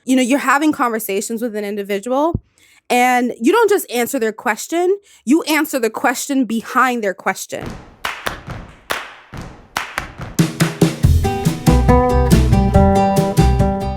You're having conversations with an individual and you don't just answer their question, you answer the question behind their question.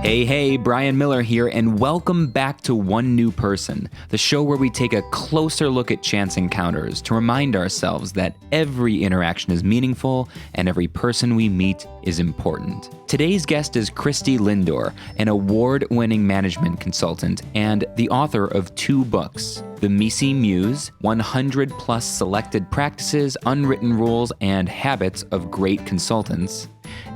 Hey, Brian Miller here, and welcome back to One New Person, the show where we take a closer look at chance encounters to remind ourselves that every interaction is meaningful and every person we meet is important. Today's guest is Christie Lindor, an award-winning management consultant and the author of 2 books, The Misi Muse, 100 plus selected practices, unwritten rules, and habits of great consultants,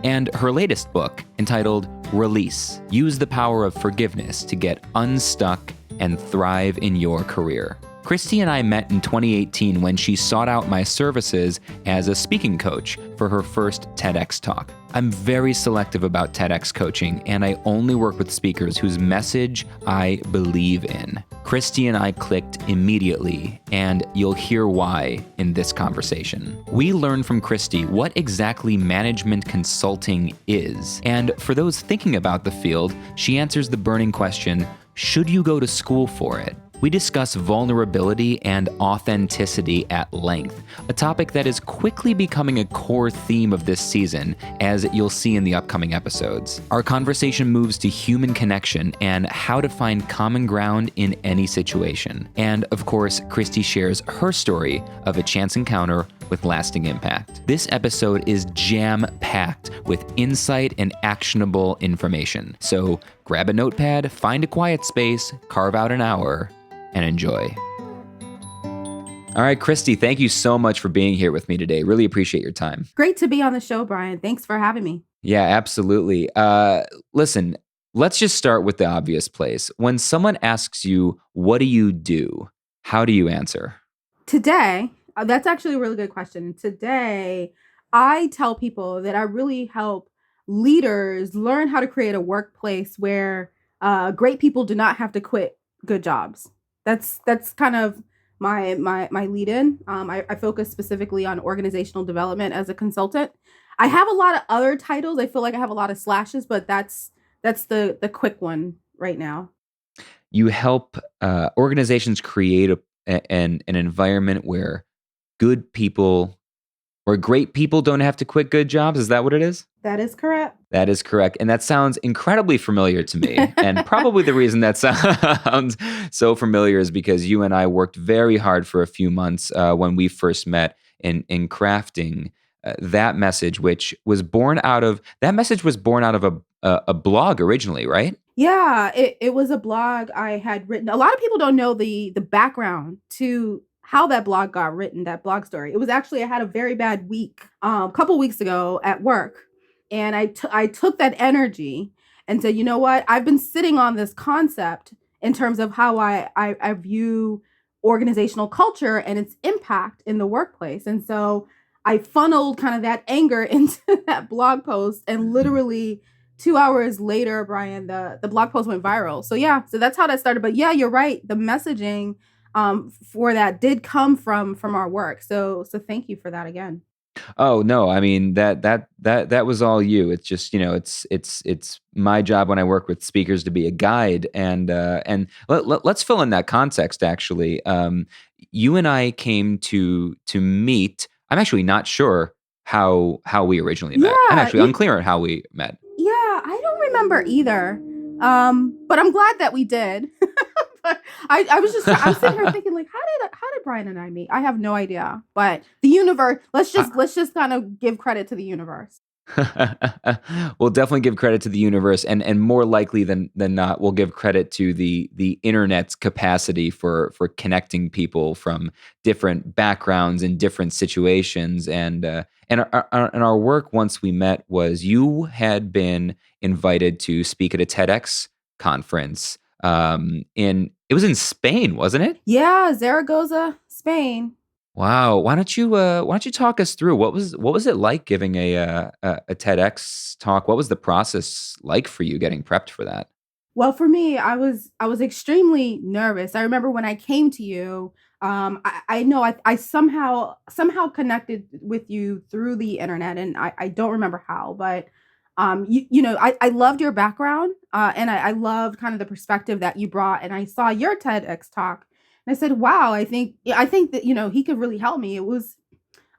and her latest book entitled Release, Use the Power of Forgiveness to Get Unstuck and Thrive in Your Career. Christie and I met in 2018 when she sought out my services as a speaking coach for her first TEDx talk. I'm very selective about TEDx coaching, and I only work with speakers whose message I believe in. Christie and I clicked immediately, and you'll hear why in this conversation. We learned from Christie what exactly management consulting is, and for those thinking about the field, she answers the burning question, should you go to school for it? We discuss vulnerability and authenticity at length, a topic that is quickly becoming a core theme of this season, as you'll see in the upcoming episodes. Our conversation moves to human connection and how to find common ground in any situation. And of course, Christie shares her story of a chance encounter with lasting impact. This episode is jam-packed with insight and actionable information. So grab a notepad, find a quiet space, carve out an hour, and enjoy. All right, Christie, thank you so much for being here with me today. Really appreciate your time. Great to be on the show, Brian. Thanks for having me. Yeah, absolutely. Listen, let's just start with the obvious place. When someone asks you, what do you do? How do you answer? Today, that's actually a really good question. Today, I tell people that I really help leaders learn how to create a workplace where great people do not have to quit good jobs. That's kind of my lead in. I focus specifically on organizational development as a consultant. I have a lot of other titles. I feel like I have a lot of slashes, but that's the quick one right now. You help organizations create an environment where good people or great people don't have to quit good jobs. Is that what it is? That is correct. That is correct. And that sounds incredibly familiar to me. And probably the reason that sounds so familiar is because you and I worked very hard for a few months when we first met in crafting that message, which was born out of a blog originally, right? Yeah, it was a blog I had written. A lot of people don't know the background to how that blog got written, that blog story. It was actually, I had a very bad week a couple weeks ago at work. And I took that energy and said, you know what? I've been sitting on this concept in terms of how I view organizational culture and its impact in the workplace. And so I funneled kind of that anger into that blog post, and literally 2 hours later, Brian, the blog post went viral. So yeah, so that's how that started. But yeah, you're right. The messaging for that did come from our work. So thank you for that again. Oh no, I mean that was all you. It's just, it's my job when I work with speakers to be a guide, and let's fill in that context. Actually, you and I came to meet. I'm actually not sure how we originally met. I'm Yeah, actually unclear on how we met. yeah, I don't remember either. But I'm glad that we did. But I was sitting here thinking, like, how did Brian and I meet? I have no idea. But the universe, let's just kind of give credit to the universe. We'll definitely give credit to the universe, and more likely than not, we'll give credit to the internet's capacity for connecting people from different backgrounds and different situations. And our work once we met was you had been invited to speak at a TEDx conference. It was in Spain, wasn't it? Yeah, Zaragoza, Spain. Wow. Why don't you talk us through what was it like giving a TEDx talk? What was the process like for you getting prepped for that? Well, for me, I was extremely nervous. I remember when I came to you, I know I somehow connected with you through the internet, and I don't remember how, but I loved your background, and I loved kind of the perspective that you brought. And I saw your TEDx talk, and I said, "Wow, I think that he could really help me." It was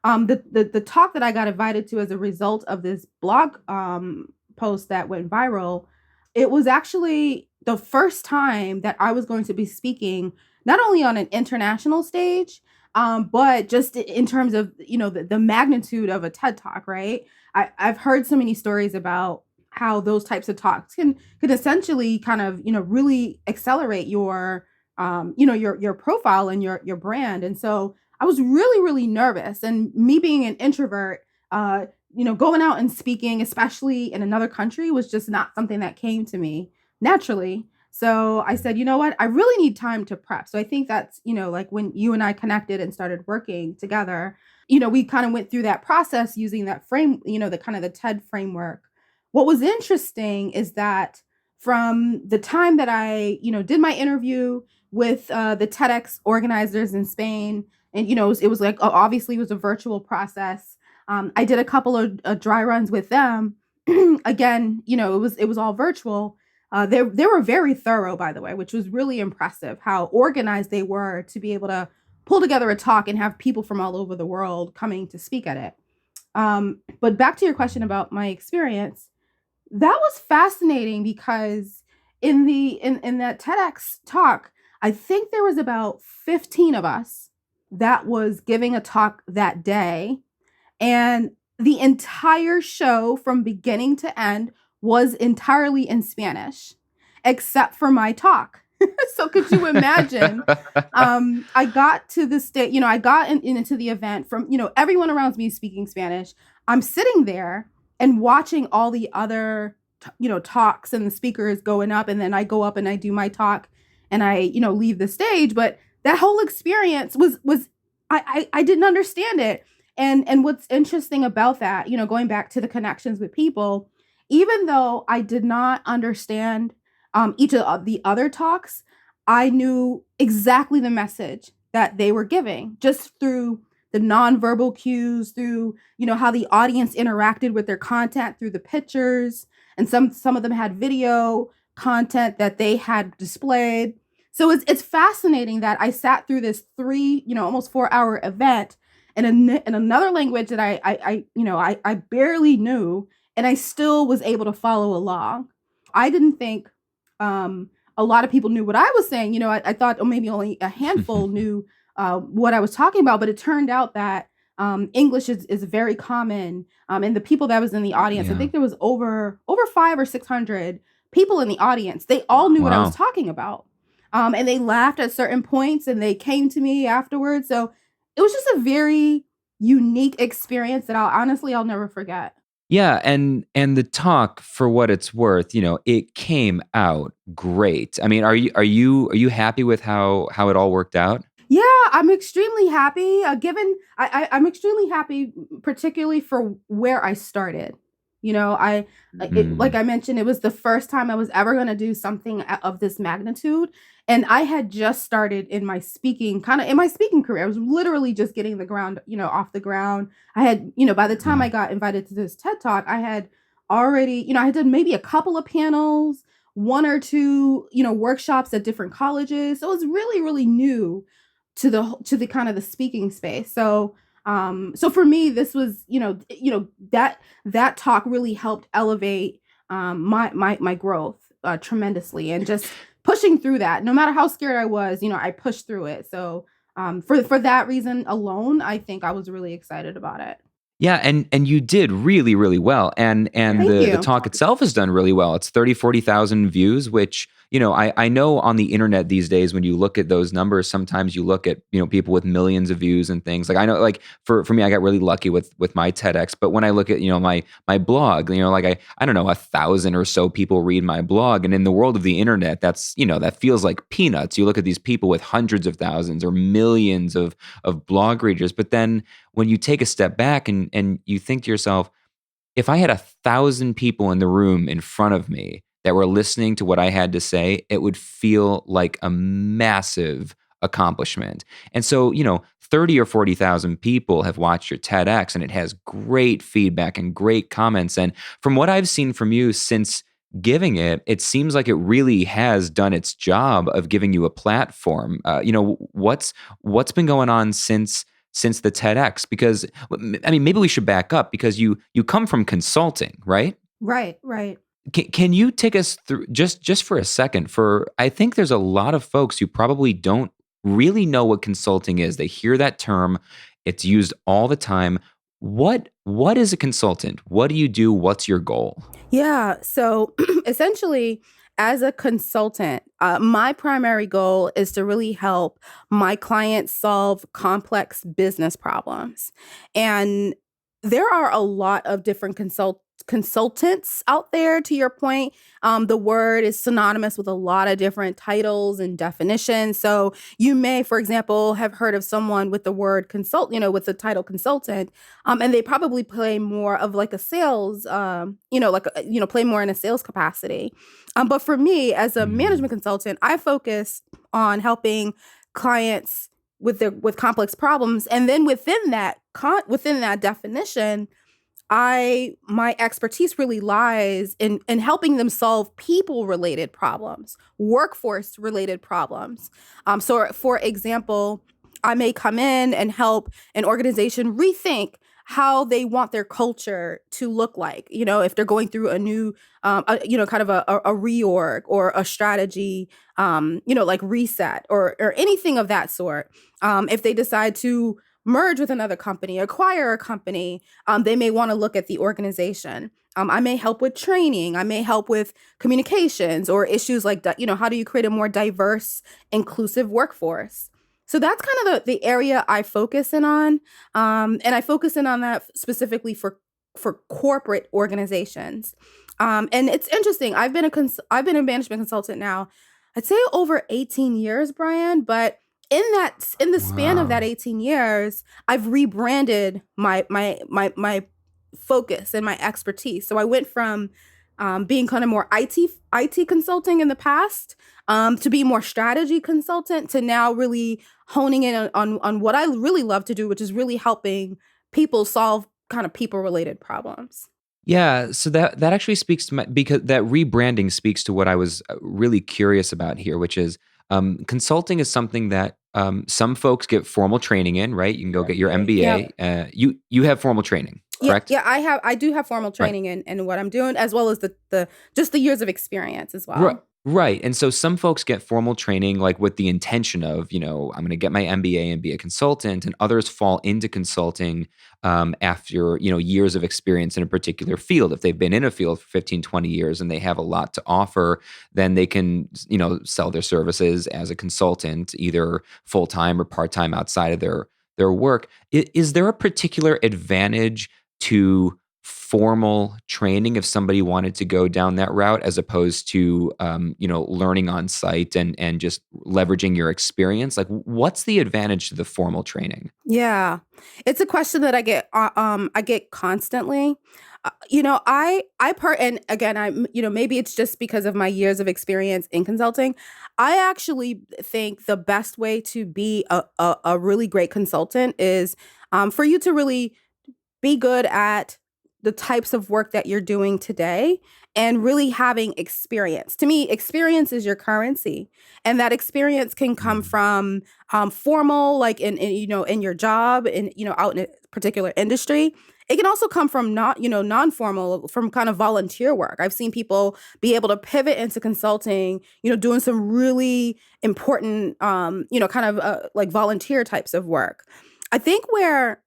the talk that I got invited to as a result of this blog post that went viral. It was actually the first time that I was going to be speaking not only on an international stage, but just in terms of the magnitude of a TED talk. Right? I've heard so many stories about how those types of talks can essentially kind of really accelerate your profile and your brand. And so I was really, really nervous. And me being an introvert, going out and speaking, especially in another country, was just not something that came to me naturally. So I said, you know what? I really need time to prep. So I think that's, like when you and I connected and started working together, we kind of went through that process using that frame, the kind of the TED framework. What was interesting is that from the time that I, did my interview with the TEDx organizers in Spain, and it was like obviously it was a virtual process. I did a couple of dry runs with them. Again, it was all virtual. They were very thorough, by the way, which was really impressive. How organized they were to be able to pull together a talk and have people from all over the world coming to speak at it. But back to your question about my experience, that was fascinating because in that TEDx talk, I think there was about 15 of us that was giving a talk that day, and the entire show from beginning to end was entirely in Spanish except for my talk. So could you imagine? I got to the state, I got into the event from, everyone around me speaking Spanish. I'm sitting there and watching all the other, talks and the speakers going up. And then I go up and I do my talk and I, leave the stage. But that whole experience I didn't understand it. And what's interesting about that, going back to the connections with people, even though I did not understand each of the other talks, I knew exactly the message that they were giving just through the nonverbal cues, through how the audience interacted with their content through the pictures, and some of them had video content that they had displayed. So it's fascinating that I sat through this almost 4 hour event in another language that I barely knew, and I still was able to follow along. I didn't think a lot of people knew what I was saying. I thought maybe only a handful knew what I was talking about, but it turned out that English is very common. And the people that was in the audience, I Yeah. think there was over 500 or 600 people in the audience. They all knew what I was Wow. talking about. And they laughed at certain points and they came to me afterwards. So it was just a very unique experience that I'll never forget. Yeah, and the talk, for what it's worth, it came out great. I mean, are you happy with how it all worked out? Yeah, I'm extremely happy. I'm extremely happy, particularly for where I started. Like Mm, I mentioned, it was the first time I was ever going to do something of this magnitude, and I had just started in my speaking career. I was literally just getting the ground, off the ground. I had, by the time yeah. I got invited to this TED Talk, I had already, I had done maybe a couple of panels, one or two, workshops at different colleges. So it was really, really new to the kind of the speaking space. So for me, this was, that talk really helped elevate my growth tremendously, and just pushing through that. No matter how scared I was, I pushed through it. So for that reason alone, I think I was really excited about it. Yeah, and you did really, really well. And Thank the you. talk itself has done really well. It's 30, 40,000 views, which, I know on the internet these days, when you look at those numbers, sometimes you look at, people with millions of views and things. Like, I know, like, for me, I got really lucky with my TEDx, but when I look at, my blog, like, I don't know, 1,000 or so people read my blog. And in the world of the internet, that's, that feels like peanuts. You look at these people with hundreds of thousands or millions of blog readers, but then when you take a step back and you think to yourself, if I had 1,000 people in the room in front of me that were listening to what I had to say, it would feel like a massive accomplishment. And so, 30 or 40,000 people have watched your TEDx, and it has great feedback and great comments. And from what I've seen from you since giving it, it seems like it really has done its job of giving you a platform. What's been going on since the TEDx? Because I mean, maybe we should back up, because you come from consulting, right? Right, right. Can you take us through just for a second? For I think there's a lot of folks who probably don't really know what consulting is. They hear that term, it's used all the time. What is a consultant? What do you do? What's your goal? Yeah. So essentially, as a consultant, my primary goal is to really help my clients solve complex business problems. And there are a lot of different consultants out there, to your point. The word is synonymous with a lot of different titles and definitions. So you may, for example, have heard of someone with the word consult, with the title consultant, and they probably play more of like a sales, play more in a sales capacity. But for me, as a Mm. management consultant, I focus on helping clients with complex problems, and then within that definition, I my expertise really lies in helping them solve people related problems, workforce related problems. So, for example, I may come in and help an organization rethink how they want their culture to look like. If they're going through a new, kind of a reorg or a strategy, like reset or anything of that sort. If they decide to merge with another company, acquire a company, they may want to look at the organization. I may help with training. I may help with communications or issues like that. How do you create a more diverse, inclusive workforce? So that's kind of the area I focus in on. And I focus in on that specifically for corporate organizations. And it's interesting. I've been a management consultant now, I'd say over 18 years, Brian, but in the span of that Wow. 18 years, I've rebranded my focus and my expertise. So I went from being kind of more IT consulting in the past, to be more strategy consultant, to now really honing in on what I really love to do, which is really helping people solve kind of people related problems. Yeah, so that actually speaks to because that rebranding speaks to what I was really curious about here, which is consulting is something that some folks get formal training in, right? You can go get your Yep. MBA. You have formal training, Yeah, correct? yeah, I do have formal Right. training in what I'm doing, as well as the just the years of experience as Right. well. Right. And so some folks get formal training like with the intention of, I'm going to get my MBA and be a consultant, and others fall into consulting after, years of experience in a particular field. If they've been in a field for 15, 20 years and they have a lot to offer, then they can, sell their services as a consultant, either full-time or part-time outside of their work. Is there a particular advantage to formal training if somebody wanted to go down that route, as opposed to learning on site and just leveraging your experience? Like, what's the advantage to the formal training? Yeah. It's a question that I get constantly. And again, maybe it's just because of my years of experience in consulting. I actually think the best way to be a really great consultant is for you to really be good at the types of work that you're doing today and really having experience. To me, experience is your currency. And that experience can come Mm. from formal, like in your job and, out in a particular industry. It can also come from not, non-formal, from kind of volunteer work. I've seen people be able to pivot into consulting, doing some really important, kind of like volunteer types of work. I think where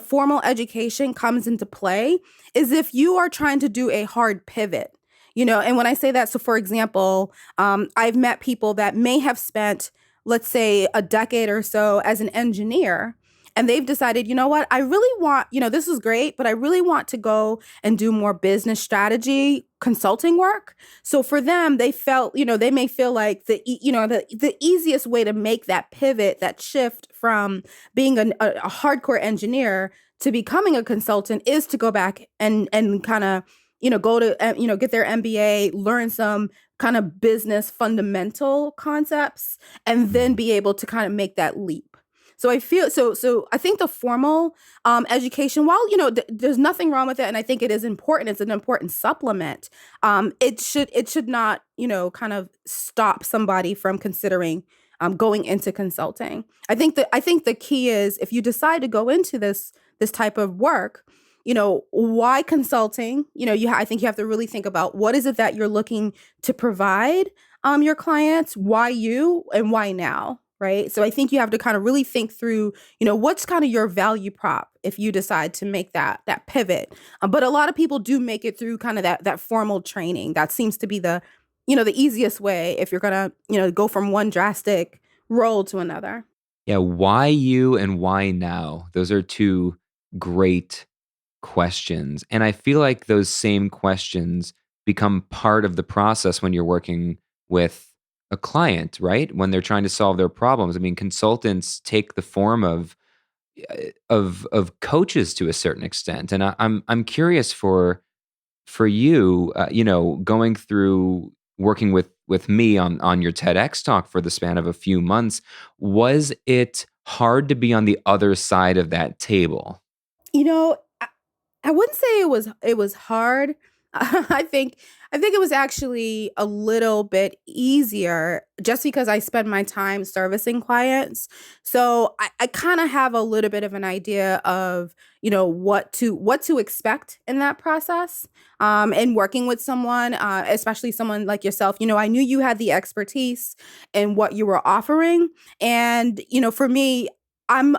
formal education comes into play is if you are trying to do a hard pivot. And when I say that, so for example, I've met people that may have spent, let's say, a decade or so as an engineer, and they've decided, you know what, I really want, this is great, but I really want to go and do more business strategy consulting work. So for them, they felt, they may feel like the easiest way to make that pivot, that shift from being a hardcore engineer to becoming a consultant, is to go back and kind of, go to, get their MBA, learn some kind of business fundamental concepts and then be able to kind of make that leap. So I feel so I think the formal education, while there's nothing wrong with it, and I think it is important. It's an important supplement. It should not kind of stop somebody from considering going into consulting. I think the key is, if you decide to go into this type of work, why consulting? I think you have to really think about, what is it that you're looking to provide your clients, why you, and why now, right? So I think you have to kind of really think through, what's kind of your value prop if you decide to make that pivot. But a lot of people do make it through kind of that formal training. That seems to be the easiest way if you're gonna, go from one drastic role to another. Yeah, why you and why now? Those are two great questions. And I feel like those same questions become part of the process when you're working with a client, right? When they're trying to solve their problems. I mean, consultants take the form of coaches to a certain extent. And I'm curious for you, going through working with me on your TEDx talk for the span of a few months, was it hard to be on the other side of that table? I wouldn't say it was hard. I think it was actually a little bit easier, just because I spend my time servicing clients. So I kind of have a little bit of an idea of, what to expect in that process. And working with someone, especially someone like yourself, I knew you had the expertise in what you were offering. And, for me, I'm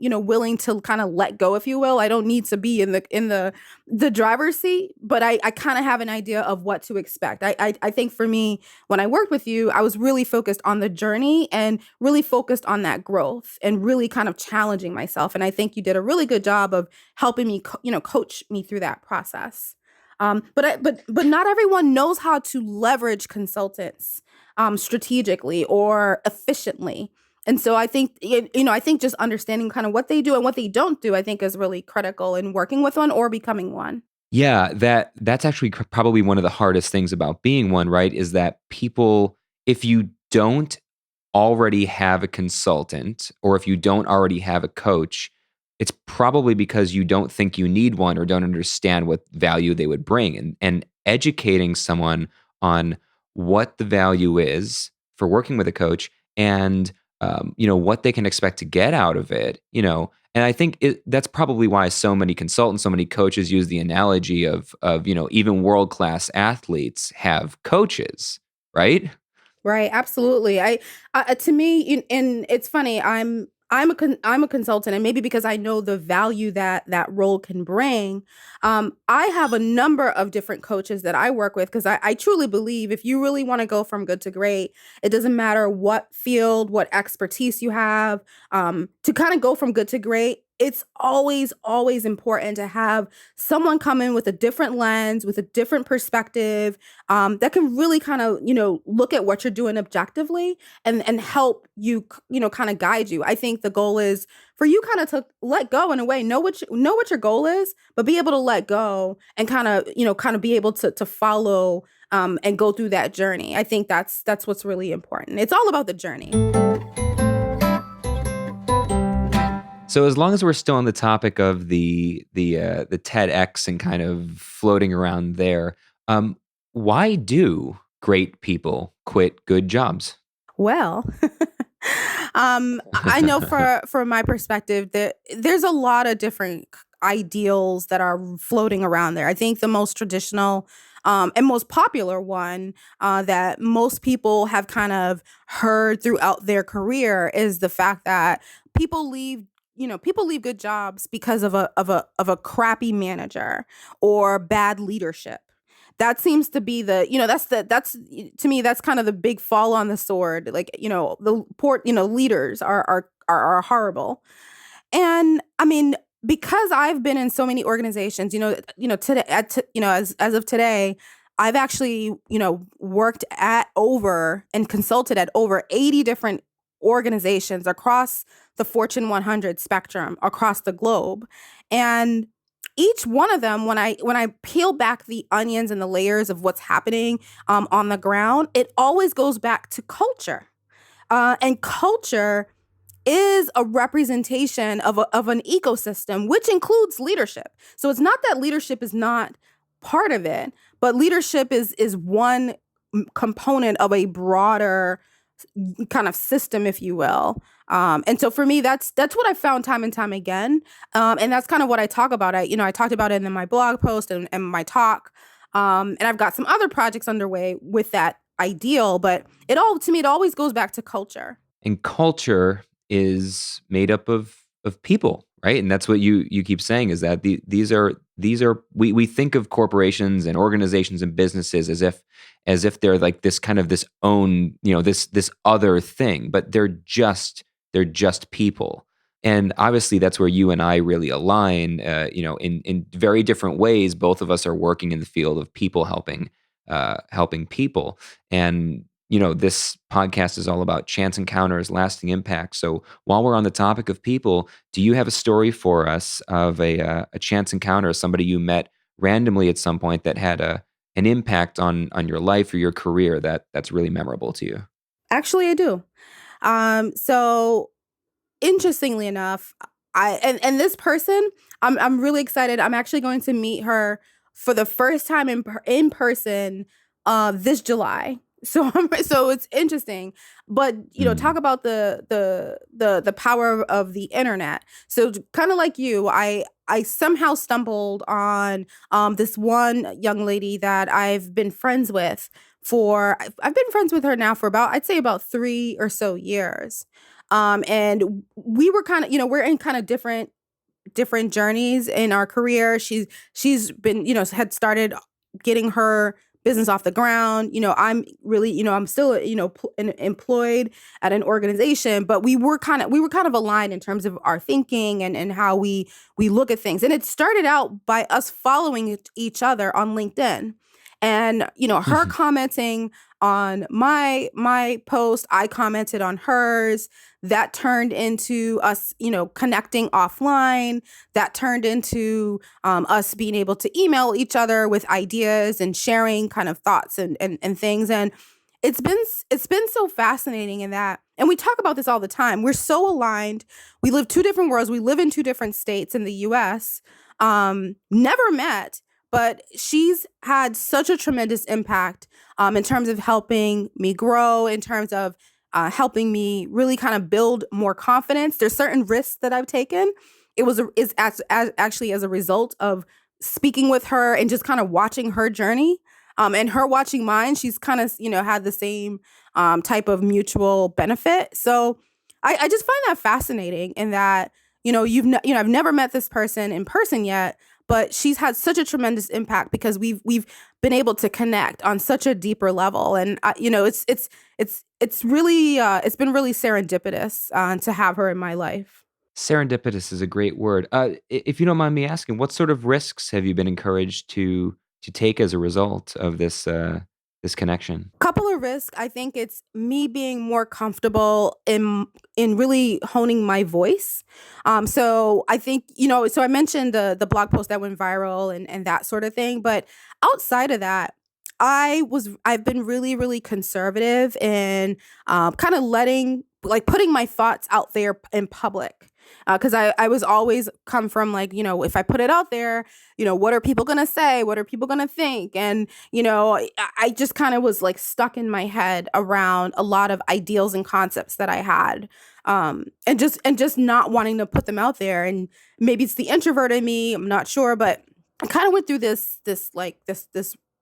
willing to kind of let go, if you will. I don't need to be in the driver's seat, but I kind of have an idea of what to expect. I think for me, when I worked with you, I was really focused on the journey and really focused on that growth and really kind of challenging myself. And I think you did a really good job of helping me, coach me through that process. But not everyone knows how to leverage consultants strategically or efficiently. And so I think, I think just understanding kind of what they do and what they don't do, I think is really critical in working with one or becoming one. Yeah, that's actually probably one of the hardest things about being one, right? Is that people, if you don't already have a consultant, or if you don't already have a coach, it's probably because you don't think you need one or don't understand what value they would bring. And educating someone on what the value is for working with a coach, and what they can expect to get out of it. And I think that's probably why so many consultants, so many coaches use the analogy of even world class athletes have coaches, right? Right, absolutely. To me, and it's funny. I'm a consultant, and maybe because I know the value that role can bring, I have a number of different coaches that I work with, because I truly believe, if you really want to go from good to great, it doesn't matter what field, what expertise you have, to kind of go from good to great. It's always important to have someone come in with a different lens, with a different perspective, that can really kind of, look at what you're doing objectively and help you, kind of guide you. I think the goal is for you kind of to let go, in a way, know what your goal is, but be able to let go and kind of be able to follow, and go through that journey. I think that's what's really important. It's all about the journey. So as long as we're still on the topic of the TEDx and kind of floating around there, why do great people quit good jobs? Well, I know from my perspective that there's a lot of different ideals that are floating around there. I think the most traditional, and most popular one, that most people have kind of heard throughout their career, is the fact that people leave. People leave good jobs because of a crappy manager or bad leadership. That seems to be that's to me, that's kind of the big fall on the sword. Like, the poor, leaders are horrible. And I mean, because I've been in so many organizations, today, as of today, I've actually, worked at over and consulted at over 80 different organizations across the Fortune 100 spectrum across the globe. And each one of them, when I peel back the onions and the layers of what's happening on the ground, it always goes back to culture. And culture is a representation of an ecosystem, which includes leadership. So it's not that leadership is not part of it, but leadership is one component of a broader kind of system, if you will. And so for me, that's what I found time and time again. And that's kind of what I talk about. I talked about it in my blog post and my talk. And I've got some other projects underway with that ideal, but to me, it always goes back to culture. And culture is made up of people, right? And that's what you keep saying, is that these are we think of corporations and organizations and businesses as if they're like this kind of this own, this other thing, but they're just people. And obviously that's where you and I really align, in very different ways. Both of us are working in the field of people helping people. And this podcast is all about chance encounters, lasting impact. So while we're on the topic of people, do you have a story for us of a chance encounter, somebody you met randomly at some point that had an impact on your life or your career that's really memorable to you? Actually, I do. So interestingly enough, and this person, I'm really excited. I'm actually going to meet her for the first time in person this July. So it's interesting, but talk about the power of the internet. So kind of like you, I somehow stumbled on this one young lady that I've been friends with I've been friends with her now for I'd say about 3 or so years. And we were kind of, we're in kind of different journeys in our career. She's been, had started getting her business off the ground. I'm really, I'm still, employed at an organization, but we were kind of aligned in terms of our thinking and how we look at things. And it started out by us following each other on LinkedIn. And, her commenting on my post, I commented on hers. That turned into us, connecting offline. That turned into us being able to email each other with ideas and sharing kind of thoughts and things. And it's been so fascinating in that. And we talk about this all the time. We're so aligned. We live 2 different worlds. We live in 2 different states in the US. Never met. But she's had such a tremendous impact in terms of helping me grow, in terms of helping me really kind of build more confidence. There's certain risks that I've taken. Actually as a result of speaking with her and just kind of watching her journey and her watching mine. She's kind of, had the same type of mutual benefit. So I just find that fascinating in that, I've never met this person in person yet, but she's had such a tremendous impact because we've been able to connect on such a deeper level, and it's really it's been really serendipitous to have her in my life. Serendipitous is a great word. If you don't mind me asking, what sort of risks have you been encouraged to take as a result of this connection? Couple of risks. I think it's me being more comfortable in really honing my voice. So I think, so I mentioned the blog post that went viral and that sort of thing. But outside of that, I've been really, really conservative in kind of putting my thoughts out there in public. Because I was always come from if I put it out there, what are people going to say? What are people going to think? And, I just kind of was stuck in my head around a lot of ideals and concepts that I had. And just not wanting to put them out there. And maybe it's the introvert in me. I'm not sure, but I kind of went through this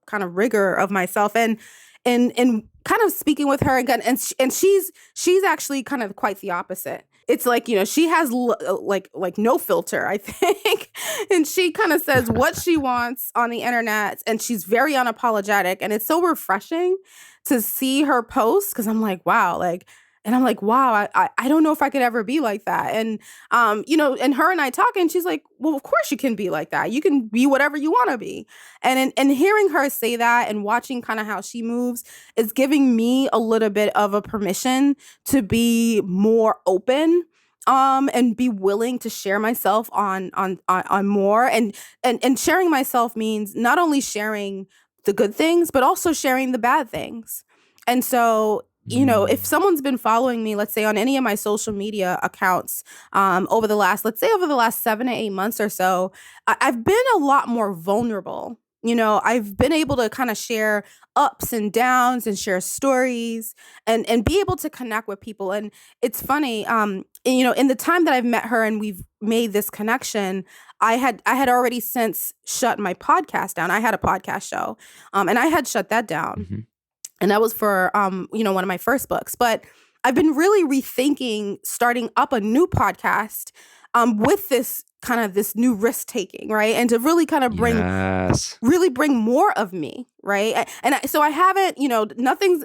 kind of rigor of myself and kind of speaking with her again. And she's actually kind of quite the opposite. It's she has no filter, I think. And she kind of says what she wants on the internet, and she's very unapologetic. And it's so refreshing to see her post because I'm like, wow, I don't know if I could ever be like that. And, and her and I talking, she's like, well, of course you can be like that. You can be whatever you want to be. And hearing her say that and watching kind of how she moves is giving me a little bit of a permission to be more open and be willing to share myself on more. And sharing myself means not only sharing the good things, but also sharing the bad things. And so, if someone's been following me, let's say on any of my social media accounts, over the last, let's say over the last 7 to 8 months or so, I've been a lot more vulnerable. I've been able to kind of share ups and downs and share stories and be able to connect with people. And it's funny, in the time that I've met her and we've made this connection, I had already since shut my podcast down. I had a podcast show, and I had shut that down. Mhm. And that was for one of my first books. But I've been really rethinking starting up a new podcast, with this new risk taking, right? And to really kind of Yes. bring more of me, right? So I haven't, nothing's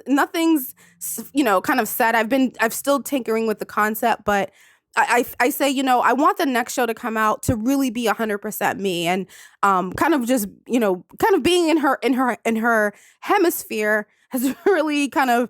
kind of set. I've still tinkering with the concept, but I say, I want the next show to come out to really be 100% me, and kind of just, kind of being in her hemisphere has really kind of,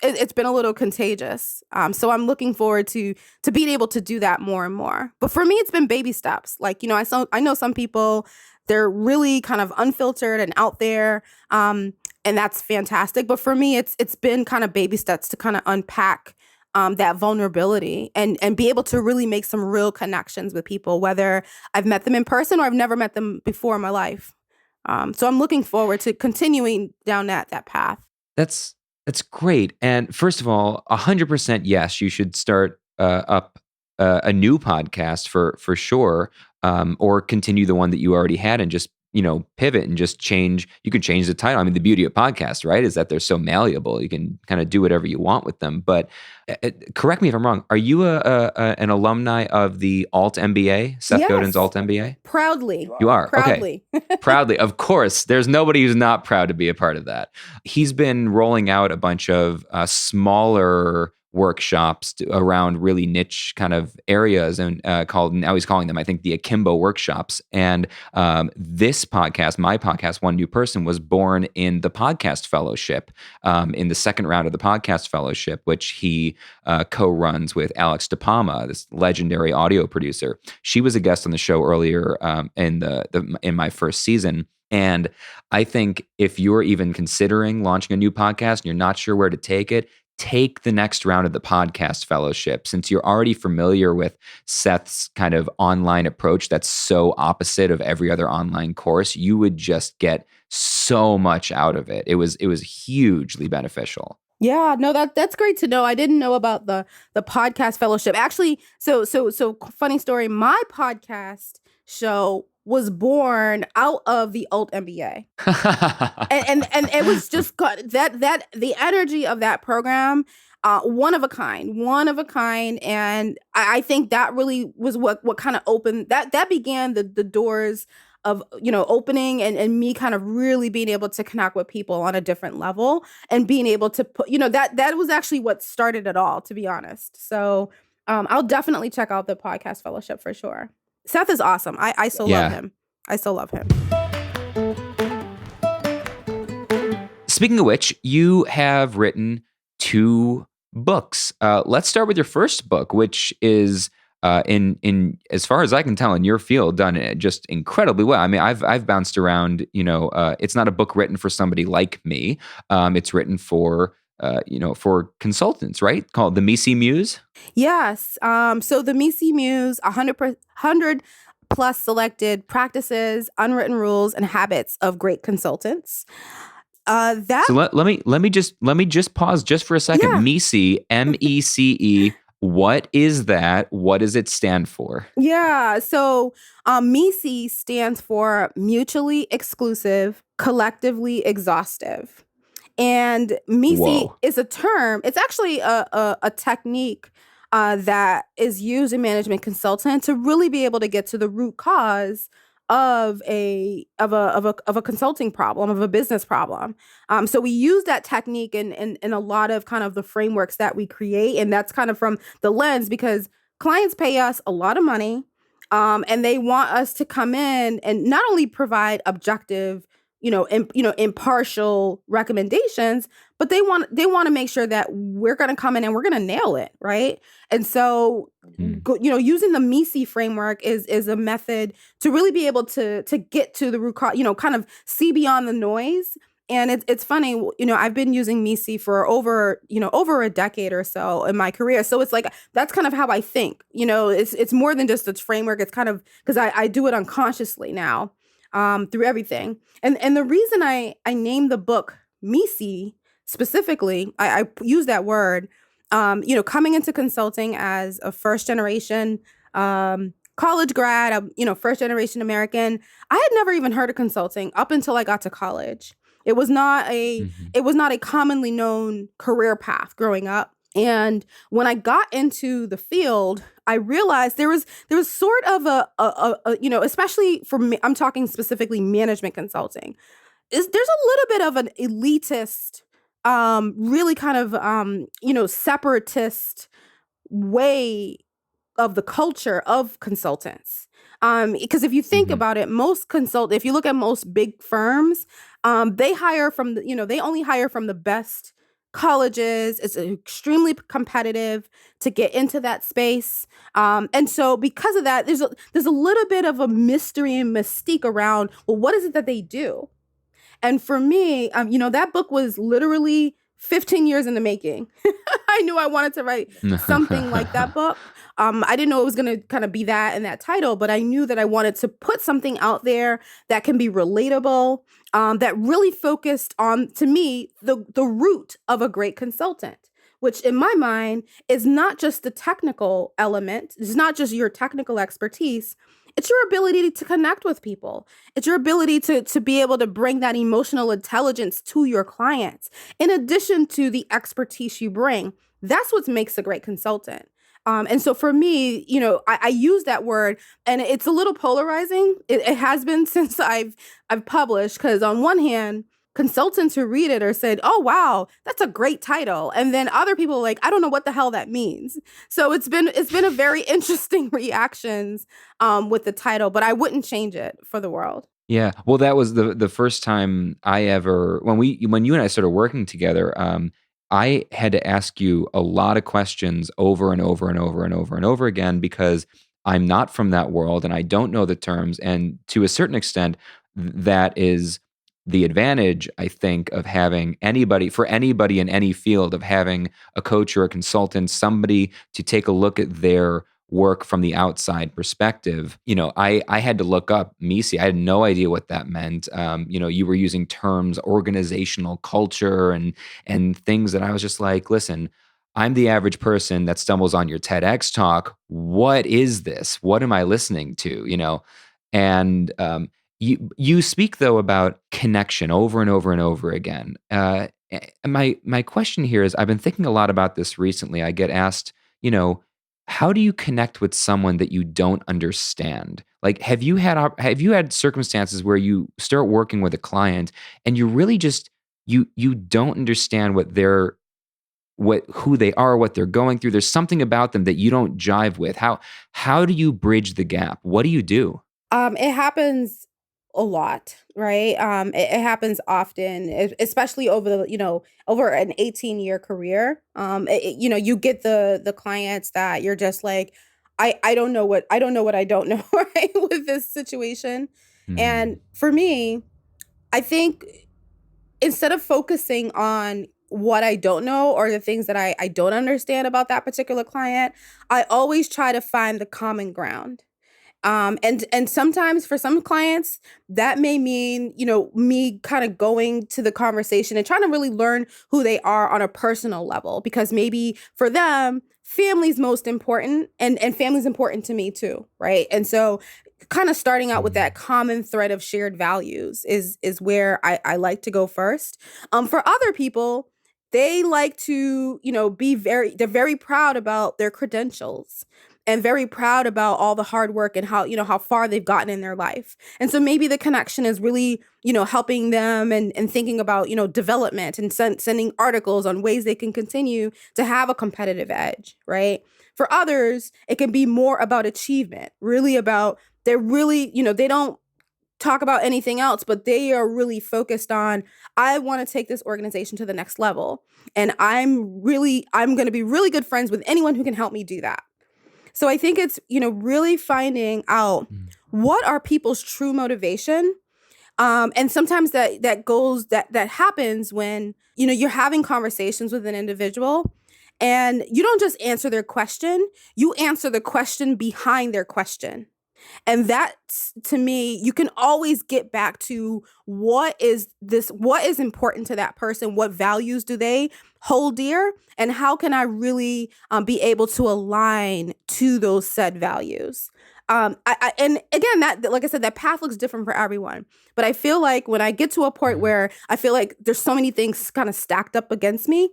it's been a little contagious. So I'm looking forward to being able to do that more and more. But for me, it's been baby steps. Like, I know some people, they're really kind of unfiltered and out there. And that's fantastic. But for me, it's been kind of baby steps to kind of unpack that vulnerability and be able to really make some real connections with people, whether I've met them in person or I've never met them before in my life. So I'm looking forward to continuing down that path. That's great. And first of all, 100% yes, you should start up a new podcast for sure, or continue the one that you already had and just pivot and just change. You can change the title. I mean, the beauty of podcasts, right, is that they're so malleable. You can kind of do whatever you want with them. But correct me if I'm wrong. Are you an alumni of the Alt MBA, Seth Yes. Godin's Alt MBA? Proudly. You are? Proudly. Okay. Proudly. Of course. There's nobody who's not proud to be a part of that. He's been rolling out a bunch of smaller workshops around really niche kind of areas, and now he's calling them, I think, the Akimbo workshops. And this podcast, my podcast, One New Person, was born in the podcast fellowship, in the second round of the podcast fellowship, which he co-runs with Alex DePalma, this legendary audio producer. She was a guest on the show earlier in my first season. And I think if you're even considering launching a new podcast and you're not sure where to take it, take the next round of the podcast fellowship. Since you're already familiar with Seth's kind of online approach that's so opposite of every other online course, you would just get so much out of it. It was hugely beneficial. Yeah, no, that's great to know. I didn't know about the podcast fellowship. Actually, so funny story. My podcast show was born out of the Alt MBA, and it was just that the energy of that program, one of a kind, and I think that really was what kind of opened that began the doors of opening and me kind of really being able to connect with people on a different level and being able to put that was actually what started it all, to be honest. So I'll definitely check out the podcast fellowship for sure. Seth is awesome. I still love him. I still love him. Speaking of which, you have written 2 books. Let's start with your first book, which is in as far as I can tell in your field, done just incredibly well. I mean, I've bounced around. It's not a book written for somebody like me. It's written for for consultants, right? Called the Misi Muse. Yes. So the Misi Muse, 100 plus selected practices, unwritten rules, and habits of great consultants. So let me just pause just for a second. Yeah. Misi, MECE. What is that? What does it stand for? Yeah. So MISI stands for mutually exclusive, collectively exhaustive. And MISI is a term. It's actually a technique that is used in management consulting to really be able to get to the root cause of a consulting problem, of a business problem. So we use that technique in a lot of kind of the frameworks that we create. And that's kind of from the lens, because clients pay us a lot of money, and they want us to come in and not only provide objective, impartial recommendations, but they want to make sure that we're going to come in and we're going to nail it, right? And so, Mm. using the MECE framework is a method to really be able to get to the root cause, kind of see beyond the noise. And it's funny, I've been using MECE for over a decade or so in my career. So it's like, that's kind of how I think. It's more than just a framework. It's kind of because I do it unconsciously now, through everything. And the reason I named the book MECE specifically, I use that word, coming into consulting as a first generation college grad, first generation American. I had never even heard of consulting up until I got to college. It was not a Mhm. it was not a commonly known career path growing up. And when I got into the field, I realized there was sort of especially for me, I'm talking specifically management consulting, is there's a little bit of an elitist, really kind of, separatist way of the culture of consultants. Because if you think Mhm. about it, if you look at most big firms, they hire from they only hire from the best colleges. It's extremely competitive to get into that space. And so because of that, there's a little bit of a mystery and mystique around, well, what is it that they do? And for me, that book was literally 15 years in the making. I knew I wanted to write something like that book. I didn't know it was going to kind of be that in that title, but I knew that I wanted to put something out there that can be relatable, that really focused on, to me, the root of a great consultant, which in my mind is not just the technical element, it's not just your technical expertise, it's your ability to connect with people. It's your ability to be able to bring that emotional intelligence to your clients, in addition to the expertise you bring. That's what makes a great consultant. And so for me, I use that word, and it's a little polarizing. It has been since I've published, because on one hand, consultants who read it are said, "Oh wow, that's a great title," and then other people are like, "I don't know what the hell that means." So it's been a very interesting reactions, with the title, but I wouldn't change it for the world. Yeah. Well, that was the first time I ever when you and I started working together, I had to ask you a lot of questions over and over and over and over and over again because I'm not from that world and I don't know the terms. And to a certain extent, that is the advantage, I think, of having anybody in any field, of having a coach or a consultant, somebody to take a look at their work from the outside perspective. I had to look up MECE. I had no idea what that meant. You were using terms, organizational culture, and things that I was just like, listen, I'm the average person that stumbles on your TEDx talk. What is this? What am I listening to? And you speak though about connection over and over and over again. My question here is, I've been thinking a lot about this recently. I get asked, how do you connect with someone that you don't understand? Like, have you had circumstances where you start working with a client and you really just you don't understand who they are, what they're going through? There's something about them that you don't jive with. How do you bridge the gap? What do you do? It happens a lot, right? It happens often, especially over an 18-year career. You get the clients that you're just like, I don't know what I don't know, right, with this situation. And Mhm. for me, I think, instead of focusing on what I don't know or the things that I don't understand about that particular client, I always try to find the common ground. And sometimes for some clients, that may mean, me kind of going to the conversation and trying to really learn who they are on a personal level, because maybe for them, family's most important, and family's important to me too, right? And so kind of starting out with that Mhm. common thread of shared values is where I like to go first. For other people, they like to, they're very proud about their credentials and very proud about all the hard work and how far they've gotten in their life. And so maybe the connection is really, helping them and thinking about, development and sending articles on ways they can continue to have a competitive edge, right? For others, it can be more about achievement, really about, they're really, they don't talk about anything else, but they are really focused on, I want to take this organization to the next level. And I'm going to be really good friends with anyone who can help me do that. So I think it's, really finding out what are people's true motivation. And sometimes that happens when, you're having conversations with an individual and you don't just answer their question, you answer the question behind their question. And that's, to me, you can always get back to what is important to that person, what values do they hold dear, and how can I really be able to align to those said values. And again, that, like I said, that path looks different for everyone. But I feel like when I get to a point where I feel like there's so many things kind of stacked up against me,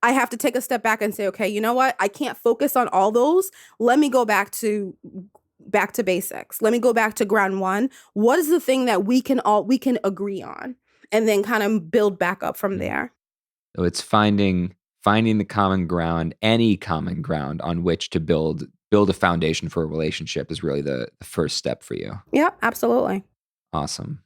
I have to take a step back and say, okay, you know what? I can't focus on all those. Let me go back to basics. Let me go back to ground one. What is the thing that we can agree on, and then kind of build back up from there. So it's finding the common ground, any common ground on which to build a foundation for a relationship is really the first step for you. Yeah, absolutely. Awesome.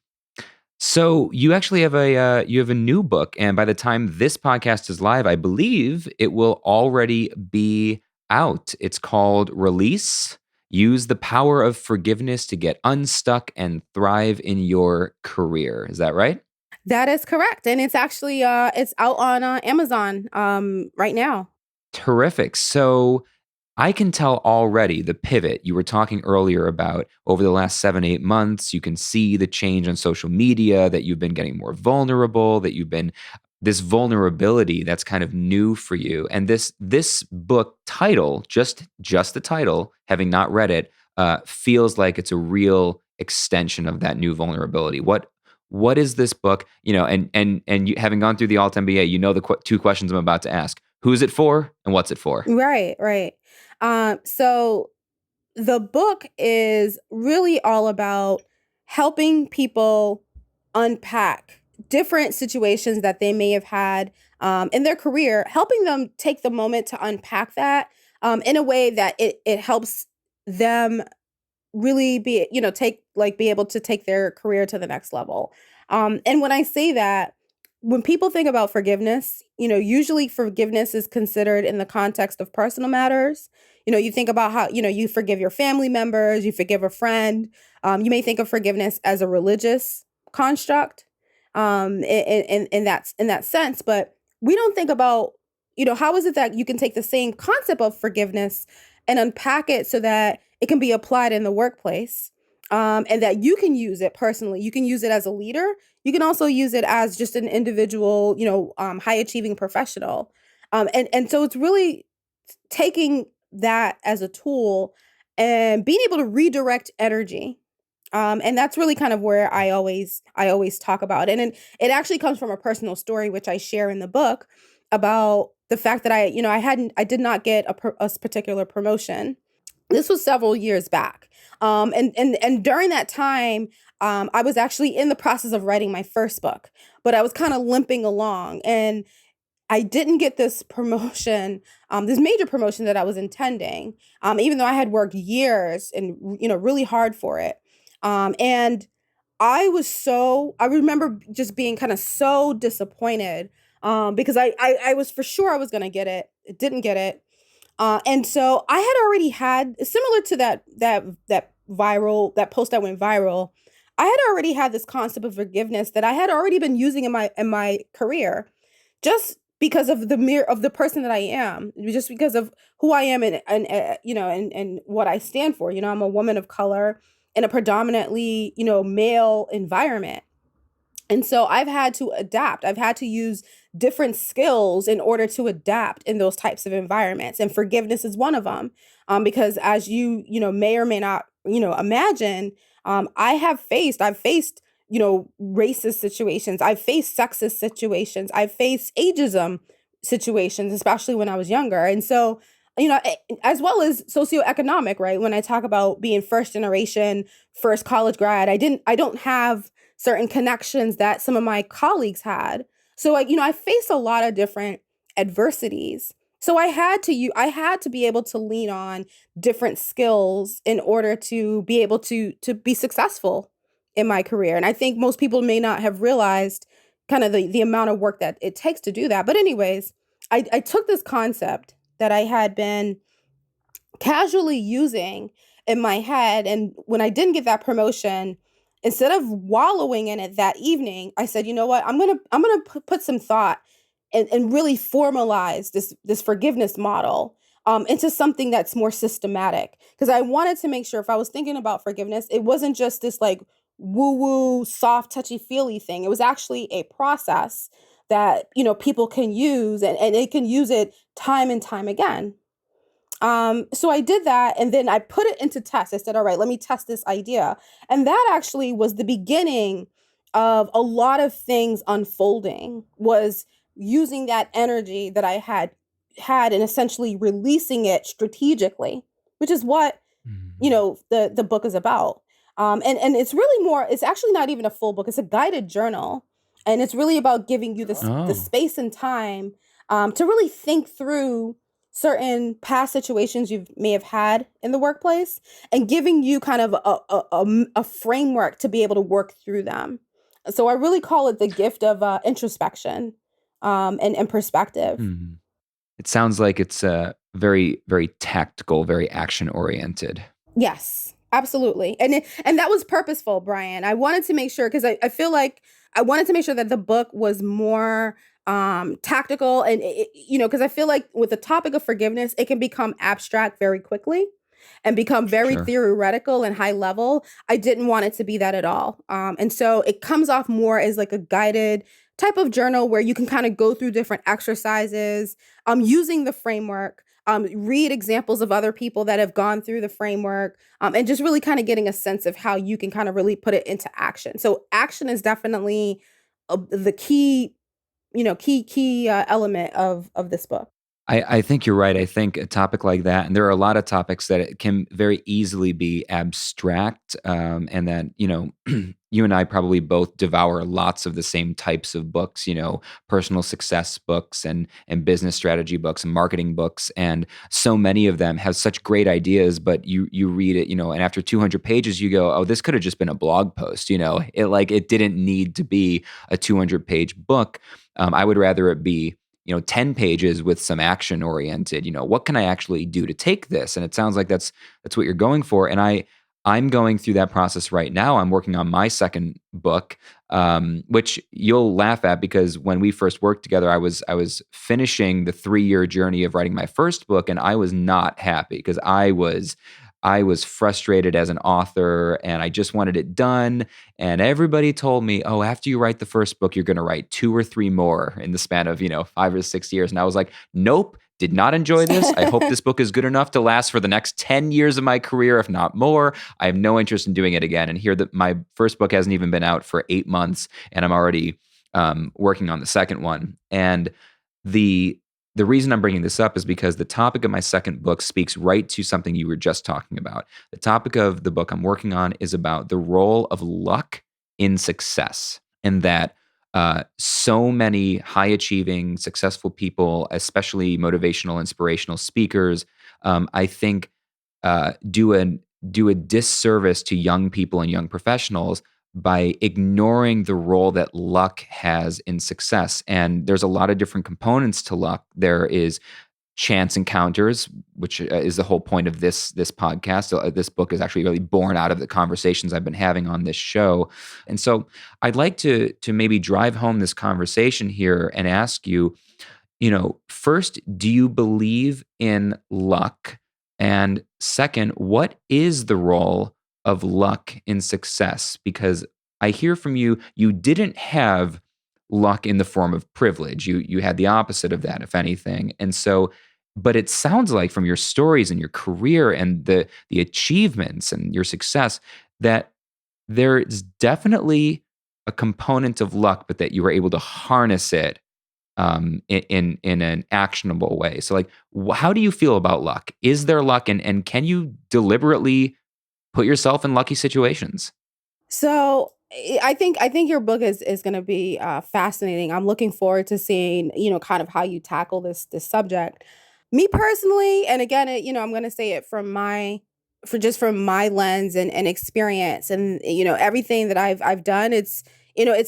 So you actually have a new book, and by the time this podcast is live, I believe it will already be out. It's called Release. Use the power of forgiveness to get unstuck and thrive in your career. Is that right? That is correct. And it's actually it's out on Amazon right now. Terrific. So I can tell already the pivot you were talking earlier about over the last 7-8 months. You can see the change on social media, that you've been getting more vulnerable, that you've been this vulnerability that's kind of new for you. And this book title, just the title, having not read it, feels like it's a real extension of that new vulnerability. What is this book? And you, having gone through the Alt MBA, the two questions I'm about to ask. Who's it for and what's it for? Right. So the book is really all about helping people unpack different situations that they may have had in their career, helping them take the moment to unpack that in a way that it helps them really be able to take their career to the next level. And when I say that, when people think about forgiveness, usually forgiveness is considered in the context of personal matters. You think about how, you forgive your family members, you forgive a friend. You may think of forgiveness as a religious construct in that sense, but we don't think about, how is it that you can take the same concept of forgiveness and unpack it so that it can be applied in the workplace, and that you can use it personally. You can use it as a leader. You can also use it as just an individual, high achieving professional. And so it's really taking that as a tool and being able to redirect energy. And that's really kind of where I always talk about it. And it actually comes from a personal story, which I share in the book, about the fact that I did not get a particular promotion. This was several years back. And during that time, I was actually in the process of writing my first book, but I was kind of limping along, and I didn't get this promotion, this major promotion that I was intending, even though I had worked years and, really hard for it. And I remember just being kind of so disappointed, because I was for sure I was going to get it. It didn't get it. And so I had already had, similar to that post that went viral, I had already had this concept of forgiveness that I had already been using in my career, just because of the person that I am, just because of who I am and what I stand for. I'm a woman of color in a predominantly, male environment. And so I've had to adapt. I've had to use different skills in order to adapt in those types of environments. And forgiveness is one of them. Because as may or may not, imagine, I've faced, racist situations. I've faced sexist situations. I've faced ageism situations, especially when I was younger. And so, as well as socioeconomic, right? When I talk about being first generation, first college grad, I don't have certain connections that some of my colleagues had. So I faced a lot of different adversities. So I had to be able to lean on different skills in order to be able to be successful in my career. And I think most people may not have realized kind of the amount of work that it takes to do that. But anyways, I took this concept that I had been casually using in my head. And when I didn't get that promotion, instead of wallowing in it that evening, I said, you know what, I'm gonna put some thought and really formalize this forgiveness model into something that's more systematic. Because I wanted to make sure if I was thinking about forgiveness, it wasn't just this like woo woo, soft, touchy feely thing. It was actually a process that people can use, and they can use it time and time again. So I did that, and then I put it into test. I said, all right, let me test this idea. And that actually was the beginning of a lot of things unfolding, was using that energy that I had and essentially releasing it strategically, which is what, Mhm. the book is about. And it's really more, it's actually not even a full book. It's a guided journal. And it's really about giving you the Oh. space and time to really think through certain past situations you may have had in the workplace, and giving you kind of a framework to be able to work through them. So I really call it the gift of introspection and perspective. Mhm. It sounds like it's very, very tactical, very action oriented. Yes, absolutely. And that was purposeful, Brian. I wanted to make sure, because I feel like I wanted to make sure that the book was more tactical, and because I feel like with the topic of forgiveness, it can become abstract very quickly and become very Sure. theoretical and high level. I didn't want it to be that at all. And so it comes off more as like a guided type of journal where you can kind of go through different exercises using the framework, read examples of other people that have gone through the framework, and just really kind of getting a sense of how you can kind of really put it into action. So action is definitely the key, key element of this book. I think you're right. I think a topic like that, and there are a lot of topics that it can very easily be abstract, and that you and I probably both devour lots of the same types of books. Personal success books and business strategy books and marketing books, and so many of them have such great ideas. But you read it, and after 200 pages, you go, "Oh, this could have just been a blog post." It didn't need to be a 200-page book. I would rather it be 10 pages with some action oriented. What can I actually do to take this? And it sounds like that's what you're going for. And I'm going through that process right now. I'm working on my second book, which you'll laugh at, because when we first worked together, I was finishing the 3-year journey of writing my first book, and I was not happy because I was frustrated as an author, and I just wanted it done. And everybody told me, "Oh, after you write the first book, you're going to write 2 or 3 more in the span of 5 or 6 years." And I was like, "Nope, did not enjoy this. I hope this book is good enough to last for the next 10 years of my career, if not more. I have no interest in doing it again." And here, that my first book hasn't even been out for 8 months, and I'm already working on the second one. And the the reason I'm bringing this up is because the topic of my second book speaks right to something you were just talking about. The topic of the book I'm working on is about the role of luck in success, and that so many high achieving, successful people, especially motivational, inspirational speakers, I think do a disservice to young people and young professionals by ignoring the role that luck has in success. And there's a lot of different components to luck. There is chance encounters, which is the whole point of this podcast. This book is actually really born out of the conversations I've been having on this show. And so I'd like to maybe drive home this conversation here and ask you, first, do you believe in luck? And second, what is the role of luck in success? Because I hear from you, you didn't have luck in the form of privilege. You had the opposite of that, if anything. And so, but it sounds like from your stories and your career and the achievements and your success that there is definitely a component of luck, but that you were able to harness it in an actionable way. So, like, how do you feel about luck? Is there luck, and can you deliberately put yourself in lucky situations? So I think your book is going to be fascinating. I'm looking forward to seeing kind of how you tackle this subject. Me personally, and again, I'm going to say it from my for just from my lens and experience and everything that I've done, it's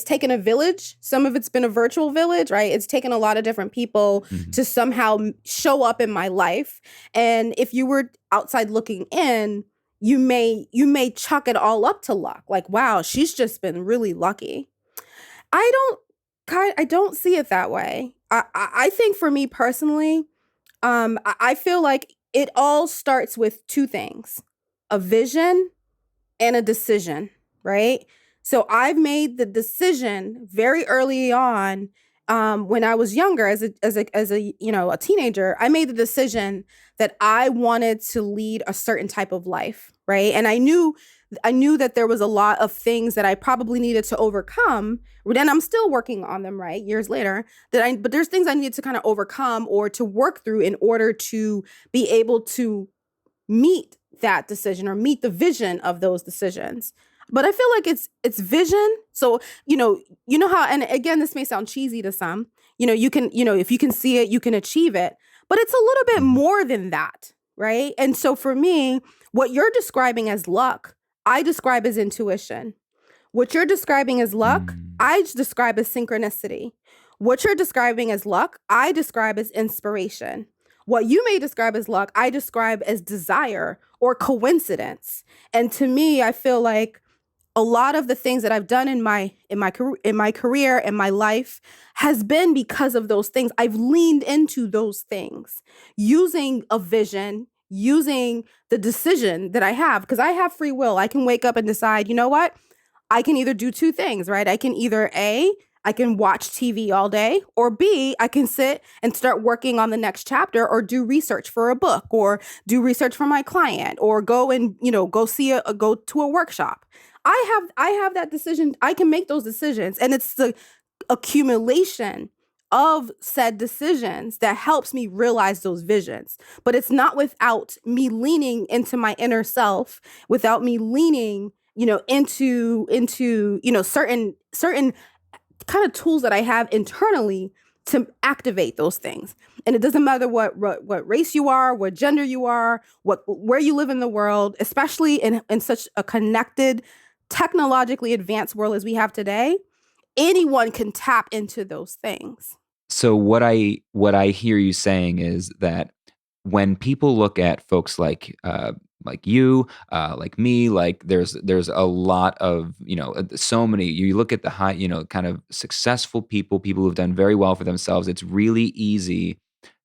taken a village. Some of it's been a virtual village, right? It's taken a lot of different people Mhm. to somehow show up in my life. And if you were outside looking in, you may chuck it all up to luck. Like, wow, she's just been really lucky. I don't I don't see it that way. I think for me personally, I feel like it all starts with two things: a vision and a decision, right? So I've made the decision very early on, when I was younger, as a teenager. I made the decision that I wanted to lead a certain type of life, right? And I knew that there was a lot of things that I probably needed to overcome. And I'm still working on them, right? Years later, but there's things I needed to kind of overcome or to work through in order to be able to meet that decision or meet the vision of those decisions. But I feel like it's vision. So, how, and again, this may sound cheesy to some, you can, if you can see it, you can achieve it, but it's a little bit Mhm. more than that, right? And so for me, what you're describing as luck, I describe as intuition. What you're describing as luck, Mm. I describe as synchronicity. What you're describing as luck, I describe as inspiration. What you may describe as luck, I describe as desire or coincidence. And to me, I feel like a lot of the things that I've done in my career and my life has been because of those things. I've leaned into those things using a vision, using the decision that I have, because I have free will. I can wake up and decide, you know what? I can either do two things, right? I can either I can watch TV all day, or B, I can sit and start working on the next chapter or do research for a book or do research for my client or go and, go to a workshop. I have that decision. I can make those decisions, and it's the accumulation of said decisions that helps me realize those visions. But it's not without me leaning into my inner self, without me leaning, into certain kind of tools that I have internally to activate those things. And it doesn't matter what race you are, what gender you are, where you live in the world, especially in such a connected, technologically advanced world as we have today. Anyone can tap into those things. So what I hear you saying is that when people look at folks like you, like me, like there's a lot of so many. You look at the high, kind of successful people who've done very well for themselves. It's really easy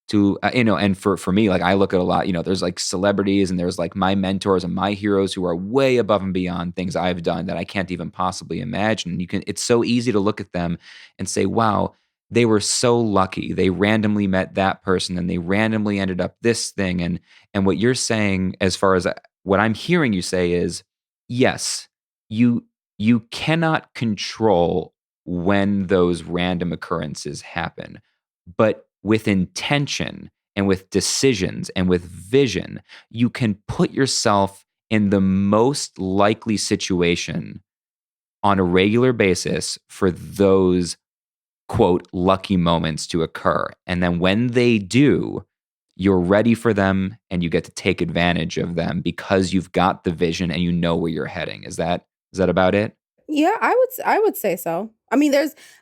to and for me, like I look at a lot, there's like celebrities and there's like my mentors and my heroes who are way above and beyond things I've done that I can't even possibly imagine. It's so easy to look at them and say, wow, they were so lucky, they randomly met that person and they randomly ended up this thing. And what you're saying, as far as what I'm hearing you say, is yes, you cannot control when those random occurrences happen, but with intention and with decisions and with vision, you can put yourself in the most likely situation on a regular basis for those quote lucky moments to occur. And then when they do, you're ready for them and you get to take advantage of them because you've got the vision and you know where you're heading. Is that about it? Yeah, I would say so. I mean,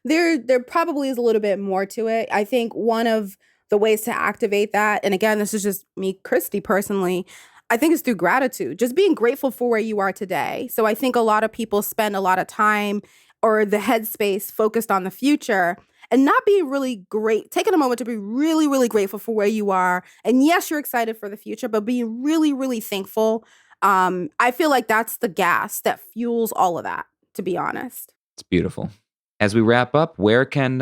there probably is a little bit more to it. I think one of the ways to activate that, and again, this is just me, Christy, personally, I think it's through gratitude, just being grateful for where you are today. So I think a lot of people spend a lot of time or the headspace focused on the future and not being really great, taking a moment to be really, really grateful for where you are. And yes, you're excited for the future, but being really, really thankful. I feel like that's the gas that fuels all of that, to be honest. It's beautiful. As we wrap up, where can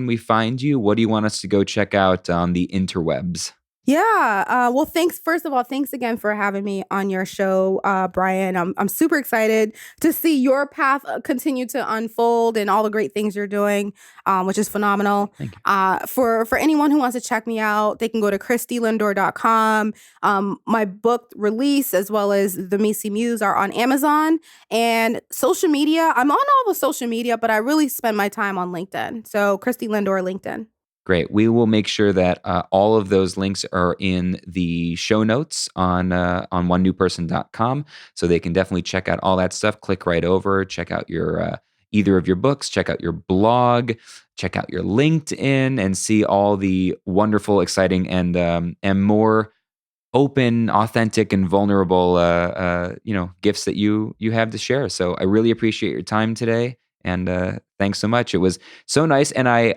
we find you? What do you want us to go check out on the interwebs? Yeah. Well, thanks. First of all, thanks again for having me on your show, Brian. I'm super excited to see your path continue to unfold and all the great things you're doing, which is phenomenal. Thank you. For anyone who wants to check me out, they can go to ChristieLindor.com. My book release as well as the Misi Muse are on Amazon and social media. I'm on all the social media, but I really spend my time on LinkedIn. So Christie Lindor, LinkedIn. Great. We will make sure that all of those links are in the show notes on onenewperson.com, so they can definitely check out all that stuff. Click right over, check out your either of your books, check out your blog, check out your LinkedIn, and see all the wonderful, exciting, and more open, authentic, and vulnerable gifts that you have to share. So I really appreciate your time today, and thanks so much. It was so nice, and I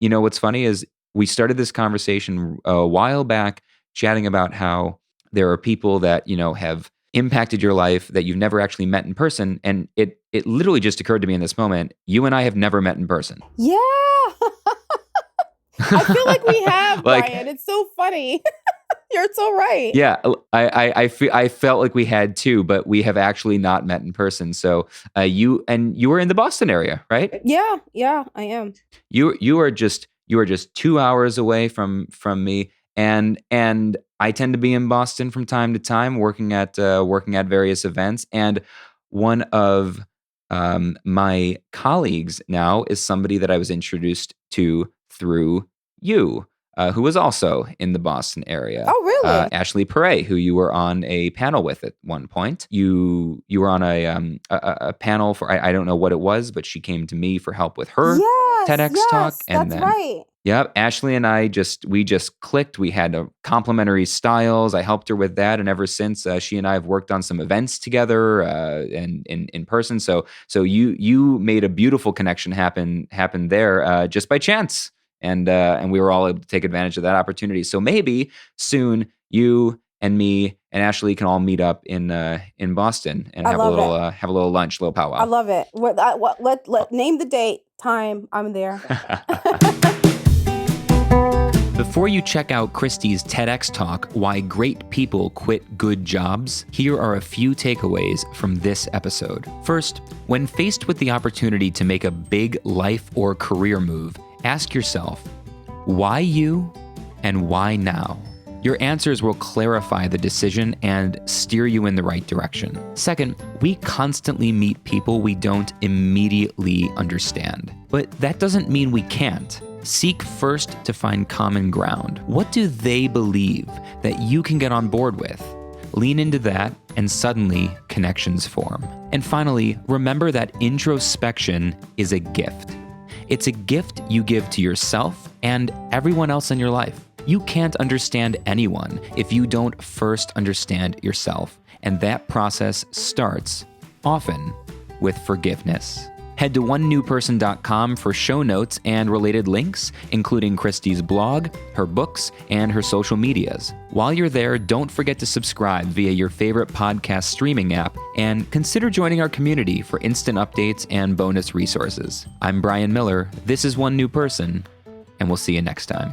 what's funny is we started this conversation a while back chatting about how there are people that have impacted your life that you've never actually met in person, and it literally just occurred to me in this moment, you and I have never met in person. Yeah. I feel like we have, Brian. It's so funny. You're so right. Yeah, I felt like we had too, but we have actually not met in person. So you were in the Boston area, right? Yeah, I am. You are just 2 hours away from me, and I tend to be in Boston from time to time, working at various events. And one of my colleagues now is somebody that I was introduced to through you. Who was also in the Boston area. Oh, really? Ashley Perret, who you were on a panel with at one point. You were on a panel for, I don't know what it was, but she came to me for help with her TEDx talk. And that's right. Yep, Ashley and I we just clicked. We had complementary styles. I helped her with that, and ever since, she and I have worked on some events together and in person. So you made a beautiful connection happen there just by chance. And we were all able to take advantage of that opportunity. So maybe soon you and me and Ashley can all meet up in Boston and have a little lunch, a little powwow. I love it. Let name the date, time. I'm there. Before you check out Christie's TEDx talk, Why Great People Quit Good Jobs, here are a few takeaways from this episode. First, when faced with the opportunity to make a big life or career move, ask yourself, why you and why now? Your answers will clarify the decision and steer you in the right direction. Second, we constantly meet people we don't immediately understand. But that doesn't mean we can't. Seek first to find common ground. What do they believe that you can get on board with? Lean into that, and suddenly connections form. And finally, remember that introspection is a gift. It's a gift you give to yourself and everyone else in your life. You can't understand anyone if you don't first understand yourself. And that process starts, often, with forgiveness. Head to onenewperson.com for show notes and related links, including Christie's blog, her books, and her social medias. While you're there, don't forget to subscribe via your favorite podcast streaming app, and consider joining our community for instant updates and bonus resources. I'm Brian Miller, this is One New Person, and we'll see you next time.